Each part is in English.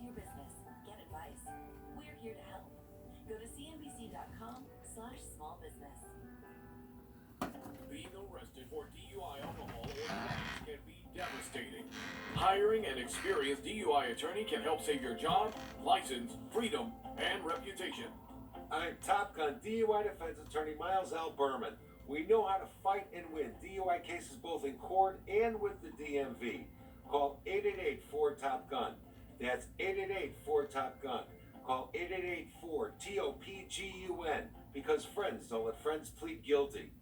your business. Get advice. We're here to help. Go to cnbc.com/smallbusiness. Being arrested for DUI, alcohol, or drugs can be devastating. Hiring an experienced DUI attorney can help save your job, license, freedom, and reputation. I'm Top Gun DUI defense attorney Miles L. Berman. We know how to fight and win DUI cases both in court and with the DMV. Call 888-4-TOP-GUN. That's 888-4-TOP-GUN. Call 888-4-TOPGUN. Because friends don't let friends plead guilty.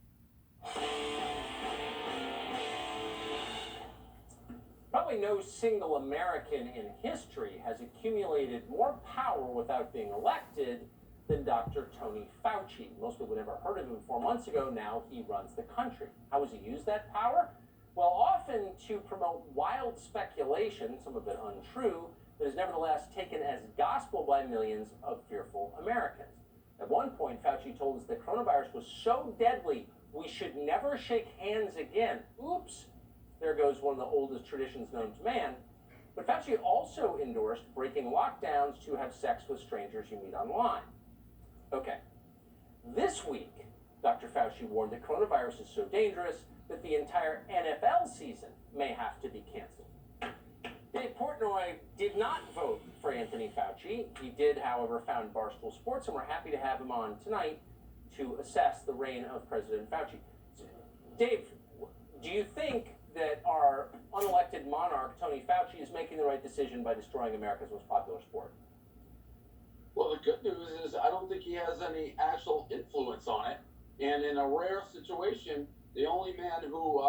Probably no single American in history has accumulated more power without being elected than Dr. Tony Fauchi. Most people never heard of him 4 months ago. Now he runs the country. How has he used that power? Well, often to promote wild speculation, some of it untrue, that is nevertheless taken as gospel by millions of fearful Americans. At one point, Fauci told us that coronavirus was so deadly we should never shake hands again. Oops. There goes one of the oldest traditions known to man. But Fauci also endorsed breaking lockdowns to have sex with strangers you meet online. Okay. This week, Dr. Fauci warned that coronavirus is so dangerous that the entire NFL season may have to be canceled. Dave Portnoy did not vote for Anthony Fauci. He did, however, found Barstool Sports, and we're happy to have him on tonight to assess the reign of President Fauci. So, Dave, do you think that our unelected monarch, Tony Fauci, is making the right decision by destroying America's most popular sport? Well, the good news is I don't think he has any actual influence on it. And in a rare situation, the only man who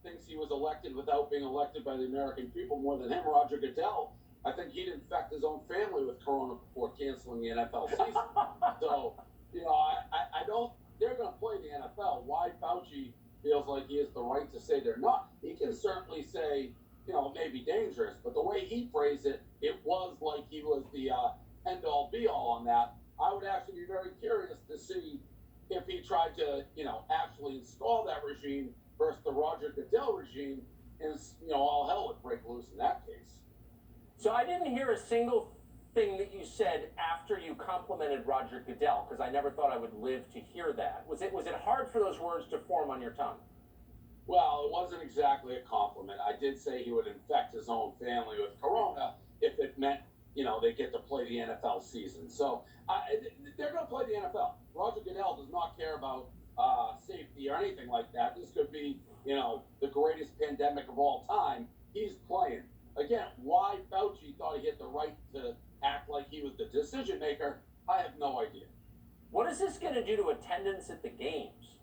thinks he was elected without being elected by the American people more than him, Roger Goodell, I think he'd infect his own family with corona before canceling the NFL season. So, I don't, they're going to play the NFL. Why Fauci feels like he has the right to say they're not. He can certainly say, it may be dangerous, but the way he phrased it, it was like he was the end-all be-all on that. I would actually be very curious to see if he tried to, actually install that regime versus the Roger Goodell regime, and, all hell would break loose in that case. So I didn't hear a single thing that you said after you complimented Roger Goodell, because I never thought I would live to hear that. Was it hard for those words to form on your tongue? Well, it wasn't exactly a compliment. I did say he would infect his own family with corona if it meant, they get to play the NFL season. So they're going to play the NFL. Roger Goodell does not care about safety or anything like that. This could be, the greatest pandemic of all time. He's playing. Again, why Fauci thought he had the right to act like he was the decision maker, I have no idea. What is this going to do to attendance at the games?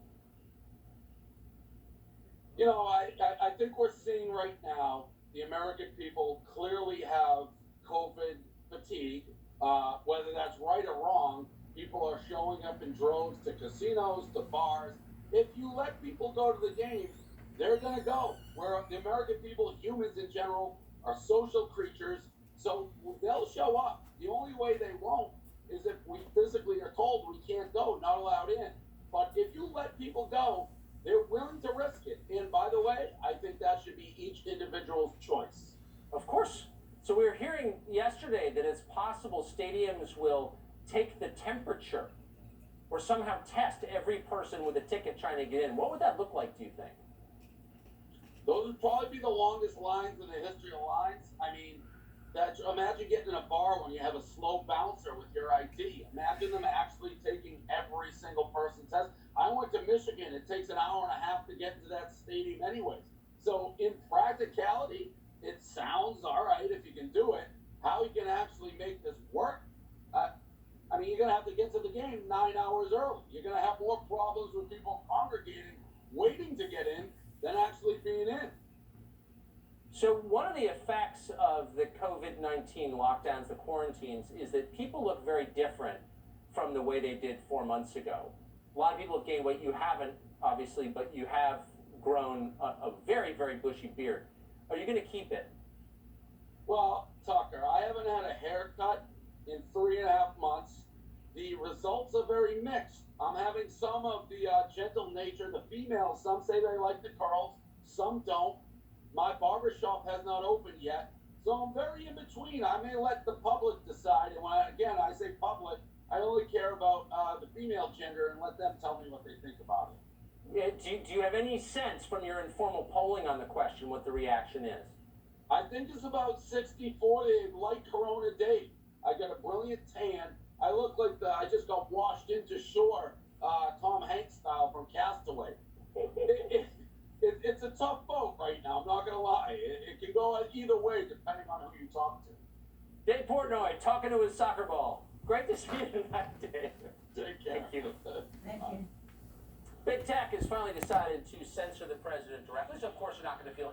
I think we're seeing right now the American people clearly have COVID fatigue. Whether that's right or wrong, people are showing up in droves to casinos, to bars. If you let people go to the games, they're going to go. Where the American people, humans in general, are social creatures, so they'll show up. The only way they won't is if we physically are told we can't go, not allowed in. But if you let people go, they're willing to risk it. And by the way, I think that should be each individual's choice. Of course. So we were hearing yesterday that it's possible stadiums will take the temperature or somehow test every person with a ticket trying to get in. What would that look like, do you think? Those would probably be the longest lines in the history of lines. I mean, imagine getting in a bar when you have a slow bouncer with your ID. Imagine them actually taking every single person's test. I went to Michigan. It takes an hour and a half to get into that stadium anyways. So in practicality, it sounds all right if you can do it. How you can actually make this work? You're going to have to get to the game 9 hours early. You're going to have more problems with people congregating, waiting to get in, than actually being in. So one of the effects of the COVID-19 lockdowns, the quarantines, is that people look very different from the way they did 4 months ago. A lot of people have gained weight. You haven't, obviously, but you have grown a very, very bushy beard. Are you going to keep it? Well, Tucker, I haven't had a haircut in 3.5 months. The results are very mixed. I'm having some of the gentle nature. The females, some say they like the curls, some don't. My barber shop has not opened yet, So I'm very in between. I may let the public decide, and when I say public, I only care about the female gender and let them tell me what they think about it. Yeah, do you have any sense from your informal polling on the question what the reaction is? I think it's about 60-40 light Corona date. I got a brilliant tan. I look like I just got washed into shore, Tom Hanks style from Castaway. It's a tough boat right now, I'm not going to lie. It can go either way depending on who you talk to. Dave Portnoy talking to his soccer ball. Great to see you tonight, Dave. Take care. Thank you. Thank you. Big Tech has finally decided to censor the president directly, so of course you're not going to feel